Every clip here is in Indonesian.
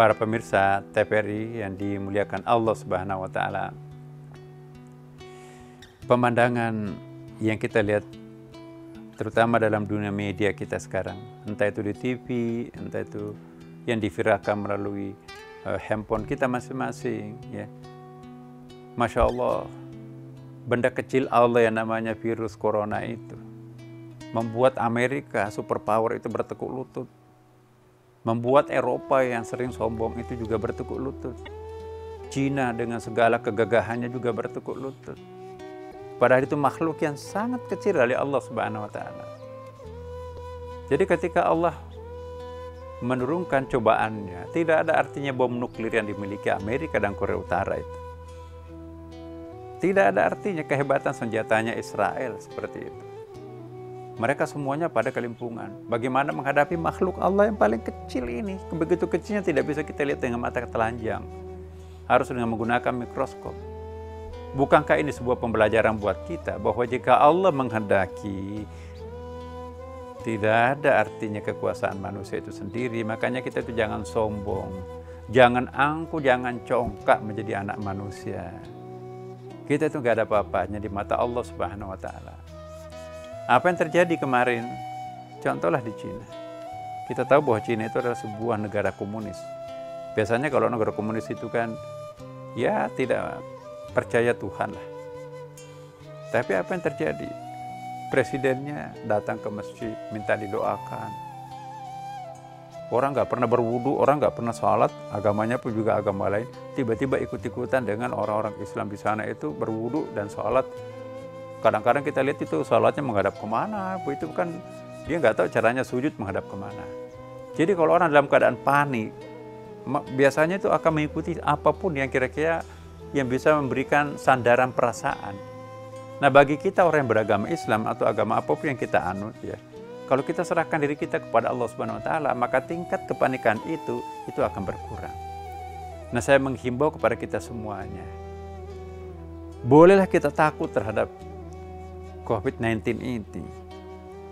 Para pemirsa TVRI yang dimuliakan Allah Subhanahu wa Ta'ala, pemandangan yang kita lihat terutama dalam dunia media kita sekarang, entah itu di TV, entah itu yang diviralkan melalui handphone kita masing-masing, ya. Masya Allah, benda kecil Allah yang namanya virus corona itu membuat Amerika superpower itu bertekuk lutut, membuat Eropa yang sering sombong itu juga bertekuk lutut, Cina dengan segala kegagahannya juga bertekuk lutut. Padahal itu makhluk yang sangat kecil dari Allah Subhanahu wa Ta'ala. Jadi ketika Allah menurunkan cobaannya, tidak ada artinya bom nuklir yang dimiliki Amerika dan Korea Utara itu. Tidak ada artinya kehebatan senjatanya Israel seperti itu. Mereka semuanya pada kelimpungan. Bagaimana menghadapi makhluk Allah yang paling kecil ini? Begitu kecilnya tidak bisa kita lihat dengan mata telanjang. Harus dengan menggunakan mikroskop. Bukankah ini sebuah pembelajaran buat kita bahwa jika Allah menghendaki, tidak ada artinya kekuasaan manusia itu sendiri. Makanya kita itu jangan sombong, jangan angkuh, jangan congkak menjadi anak manusia. Kita itu gak ada apa-apanya di mata Allah Subhanahu wa Ta'ala. Apa yang terjadi kemarin? Contohlah di Cina. Kita tahu bahwa Cina itu adalah sebuah negara komunis. Biasanya kalau negara komunis itu kan ya tidak percaya Tuhan lah. Tapi apa yang terjadi? Presidennya datang ke masjid, minta didoakan. Orang nggak pernah berwudu, orang nggak pernah sholat, agamanya pun juga agama lain. Tiba-tiba ikut-ikutan dengan orang-orang Islam di sana itu berwudu dan sholat. Kadang-kadang kita lihat itu sholatnya menghadap kemana, itu kan dia nggak tahu caranya sujud menghadap kemana. Jadi kalau orang dalam keadaan panik, biasanya itu akan mengikuti apapun yang kira-kira yang bisa memberikan sandaran perasaan. Nah bagi kita orang yang beragama Islam atau agama apapun yang kita anut, ya, kalau kita serahkan diri kita kepada Allah Subhanahu wa Ta'ala, maka tingkat kepanikan itu akan berkurang. Nah saya menghimbau kepada kita semuanya, bolehlah kita takut terhadap COVID-19 ini.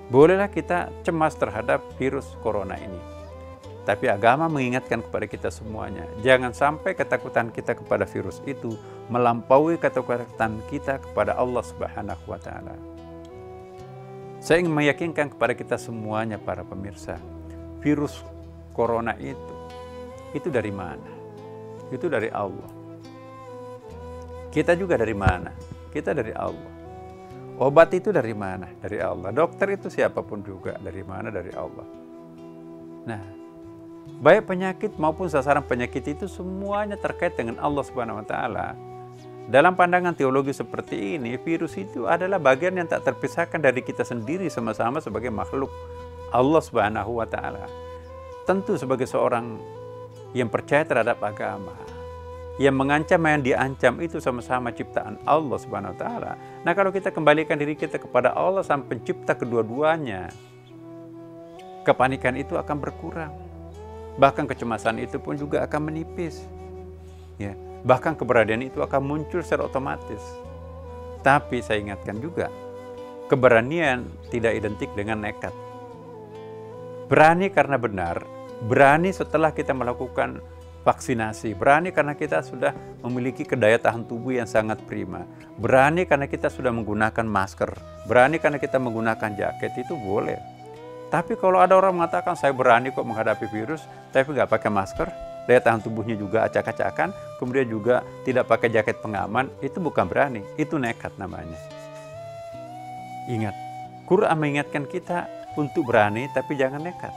Bolehlah kita cemas terhadap virus corona ini. Tapi agama mengingatkan kepada kita semuanya, jangan sampai ketakutan kita kepada virus itu melampaui ketakutan kita kepada Allah Subhanahu wa Ta'ala. Saya ingin meyakinkan kepada kita semuanya para pemirsa, virus corona itu dari mana? Itu dari Allah. Kita juga dari mana? Kita dari Allah. Obat itu dari mana? Dari Allah. Dokter itu siapapun juga dari mana? Dari Allah. Nah, baik penyakit maupun sasaran penyakit itu semuanya terkait dengan Allah Subhanahu wa Ta'ala. Dalam pandangan teologi seperti ini, virus itu adalah bagian yang tak terpisahkan dari kita sendiri sama-sama sebagai makhluk Allah Subhanahu wa Ta'ala. Tentu sebagai seorang yang percaya terhadap agama, yang mengancam yang diancam itu sama-sama ciptaan Allah Subhanahu wa Ta'ala. Nah kalau kita kembalikan diri kita kepada Allah sang pencipta kedua-duanya, kepanikan itu akan berkurang. Bahkan kecemasan itu pun juga akan menipis. Ya, bahkan keberanian itu akan muncul secara otomatis. Tapi saya ingatkan juga, keberanian tidak identik dengan nekat. Berani karena benar, berani setelah kita melakukan vaksinasi, berani karena kita sudah memiliki kedaya tahan tubuh yang sangat prima, berani karena kita sudah menggunakan masker, berani karena kita menggunakan jaket, itu boleh. Tapi kalau ada orang mengatakan saya berani kok menghadapi virus, tapi nggak pakai masker, daya tahan tubuhnya juga acak-acakan, kemudian juga tidak pakai jaket pengaman, itu bukan berani, itu nekat namanya. Ingat, Quran mengingatkan kita untuk berani tapi jangan nekat.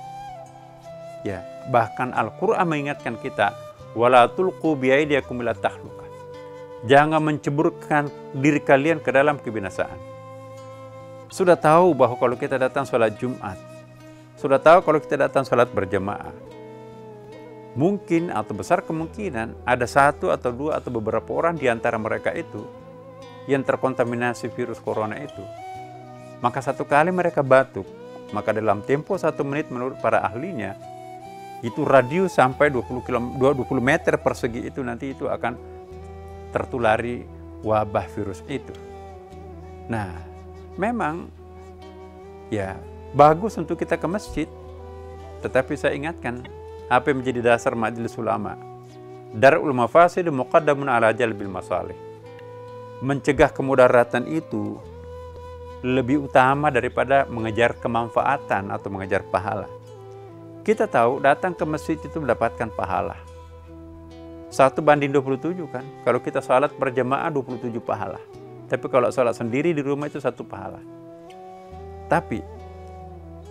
Ya, bahkan Al-Quran mengingatkan kita, wala tulqu biaidikum ila tahluka. Jangan menceburkan diri kalian ke dalam kebinasaan. Sudah tahu bahwa kalau kita datang sholat Jumat, sudah tahu kalau kita datang sholat berjamaah, mungkin atau besar kemungkinan ada satu atau dua atau beberapa orang di antara mereka itu yang terkontaminasi virus corona itu. Maka satu kali mereka batuk, maka dalam tempo 1 menit menurut para ahlinya, itu radius sampai 20 meter persegi itu nanti itu akan tertulari wabah virus itu. Nah, memang ya bagus untuk kita ke masjid, tetapi saya ingatkan Apa yang menjadi dasar majelis ulama? Dar'ul mafasid muqaddamun ala jalbil masalih. Mencegah kemudaratan itu lebih utama daripada mengejar kemanfaatan atau mengejar pahala. Kita tahu datang ke masjid itu mendapatkan pahala 1:27 kan. Kalau kita salat berjamaah 27 pahala. Tapi kalau salat sendiri di rumah itu 1 pahala. Tapi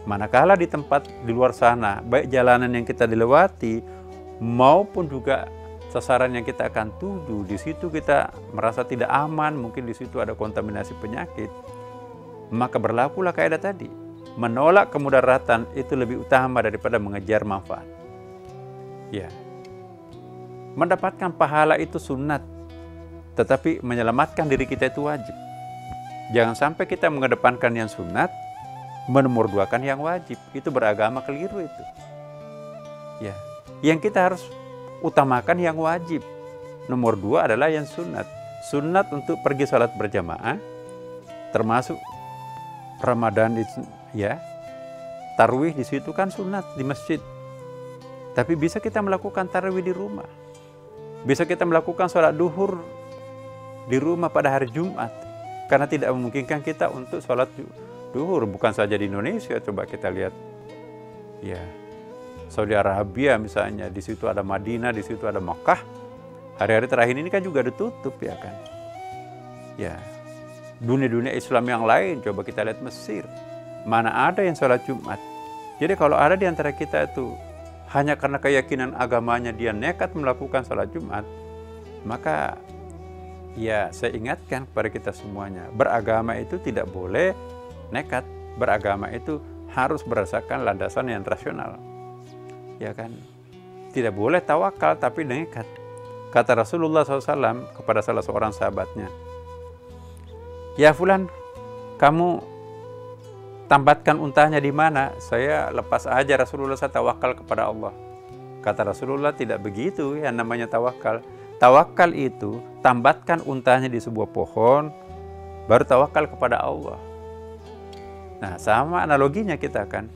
manakala di tempat di luar sana, baik jalanan yang kita dilewati maupun juga sasaran yang kita akan tuju, di situ kita merasa tidak aman, mungkin di situ ada kontaminasi penyakit, maka berlakulah kaidah tadi. Menolak kemudaratan itu lebih utama daripada mengejar manfaat. Ya. Mendapatkan pahala itu sunat, tetapi menyelamatkan diri kita itu wajib. Jangan sampai kita mengedepankan yang sunat, menomorduakan yang wajib. Itu beragama keliru itu. Ya. Yang kita harus utamakan yang wajib. Nomor 2 adalah yang sunat. Sunat untuk pergi salat berjamaah, termasuk Ramadan itu, ya. Tarawih di situ kan sunat di masjid. Tapi bisa kita melakukan tarawih di rumah. Bisa kita melakukan sholat duhur di rumah pada hari Jumat. Karena tidak memungkinkan kita untuk sholat duhur. Bukan saja di Indonesia, coba kita lihat. Ya, Saudi Arabia misalnya, di situ ada Madinah, di situ ada Makkah. Hari-hari terakhir ini kan juga ditutup, ya kan. Ya, dunia-dunia Islam yang lain, coba kita lihat Mesir. Mana ada yang sholat Jumat. Jadi kalau ada di antara kita itu hanya karena keyakinan agamanya dia nekat melakukan sholat Jumat, maka ya saya ingatkan kepada kita semuanya, beragama itu tidak boleh nekat. Beragama itu harus berdasarkan landasan yang rasional, ya kan. Tidak boleh tawakal tapi nekat. Kata Rasulullah SAW kepada salah seorang sahabatnya, "Ya fulan, kamu tambatkan untanya di mana?" "Saya lepas aja Rasulullah, saya tawakal kepada Allah." Kata Rasulullah, tidak begitu yang namanya tawakal. Tawakal itu tambatkan untanya di sebuah pohon, baru tawakal kepada Allah. Nah, sama analoginya kita kan.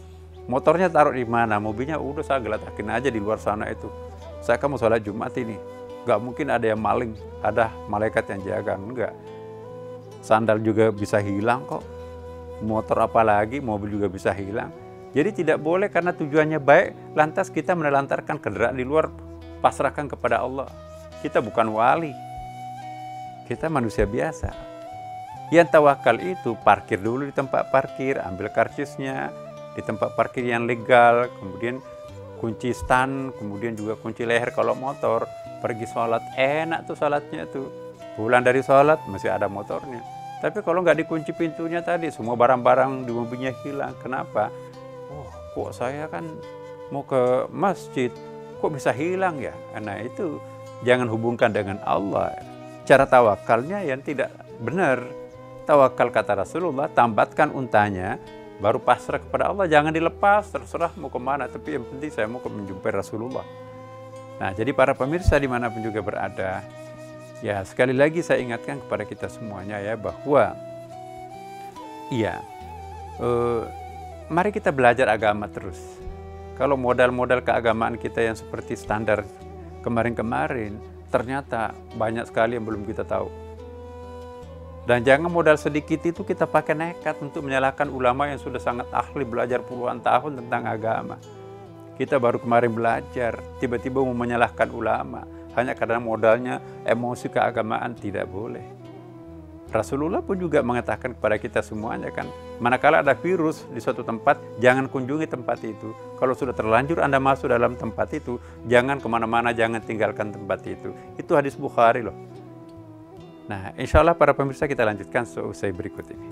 Motornya taruh di mana, mobilnya udah saya geletakin aja di luar sana itu. Saya kamu sholat Jumat ini, gak mungkin ada yang maling, ada malaikat yang jaga, enggak. Sandal juga bisa hilang kok. Motor apalagi, mobil juga bisa hilang. Jadi tidak boleh karena tujuannya baik, lantas kita menelantarkan kendaraan di luar, pasrahkan kepada Allah. Kita bukan wali, kita manusia biasa. Yang tawakal itu parkir dulu di tempat parkir, ambil karcisnya di tempat parkir yang legal, kemudian kunci stan, kemudian juga kunci leher kalau motor, pergi sholat, enak tuh sholatnya tuh. Pulang dari sholat masih ada motornya. Tapi kalau nggak dikunci pintunya tadi, semua barang-barang di mobilnya hilang. Kenapa? Oh, kok saya kan mau ke masjid, kok bisa hilang ya? Nah itu jangan hubungkan dengan Allah. Cara tawakalnya yang tidak benar. Tawakal kata Rasulullah, tambatkan untanya, baru pasrah kepada Allah. Jangan dilepas, terserah mau kemana. Tapi yang penting saya mau menjumpai Rasulullah. Nah, jadi para pemirsa dimanapun juga berada, ya sekali lagi saya ingatkan kepada kita semuanya ya, bahwa iya, mari kita belajar agama terus. Kalau modal-modal keagamaan kita yang seperti standar kemarin-kemarin, ternyata banyak sekali yang belum kita tahu. Dan jangan modal sedikit itu kita pakai nekat untuk menyalahkan ulama yang sudah sangat ahli, belajar puluhan tahun tentang agama. Kita baru kemarin belajar, tiba-tiba mau menyalahkan ulama hanya karena modalnya emosi keagamaan. Tidak boleh. Rasulullah pun juga mengatakan kepada kita semuanya kan, manakala ada virus di suatu tempat, jangan kunjungi tempat itu. Kalau sudah terlanjur Anda masuk dalam tempat itu, jangan kemana-mana, jangan tinggalkan tempat itu. Itu hadis Bukhari loh. Nah, insya Allah para pemirsa kita lanjutkan seusai berikut ini.